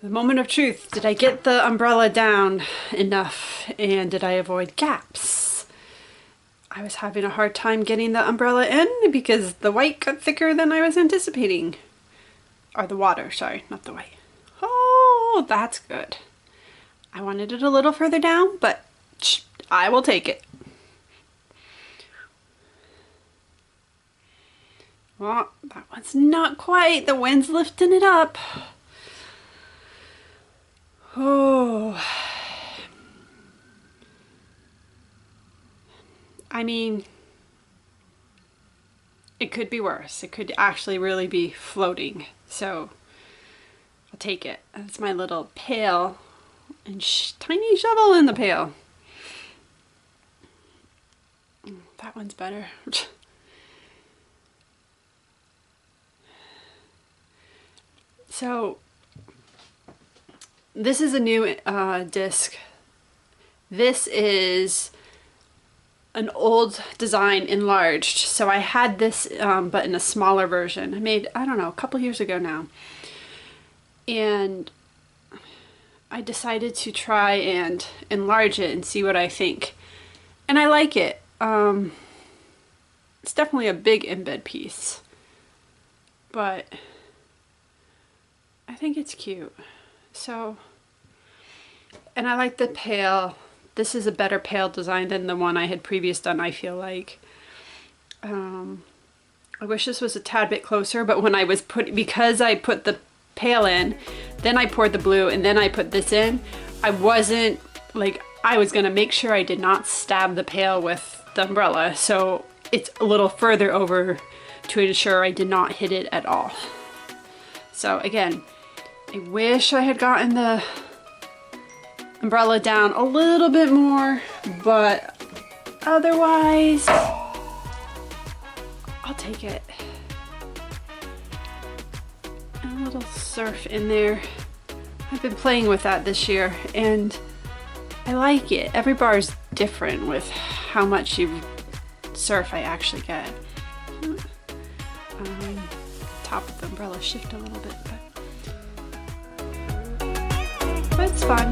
The moment of truth. Did I get the umbrella down enough, and did I avoid gaps? I was having a hard time getting the umbrella in because the white got thicker than I was anticipating. Or the water, sorry, not the white. Oh, that's good. I wanted it a little further down, but I will take it. Well, that one's not quite. The wind's lifting it up. Oh, I mean, it could be worse. It could actually really be floating. So I'll take it. That's my little pail and tiny shovel in the pail. That one's better. So this is a new disc. This is an old design enlarged. So I had this but in a smaller version. I made, I don't know, a couple years ago now. And I decided to try and enlarge it and see what I think. And I like it. It's definitely a big embed piece. But I think it's cute. So, and I like the pail. This is a better pail design than the one I had previously done, I feel like. I wish this was a tad bit closer, but when I was because I put the pail in, then I poured the blue, and then I put this in, I wasn't, like, I was gonna make sure I did not stab the pail with the umbrella, so it's a little further over to ensure I did not hit it at all. So again, I wish I had gotten the umbrella down a little bit more, but otherwise, I'll take it. And a little surf in there. I've been playing with that this year, and I like it. Every bar is different with how much surf I actually get. Top of the umbrella shift a little bit, but it's fun.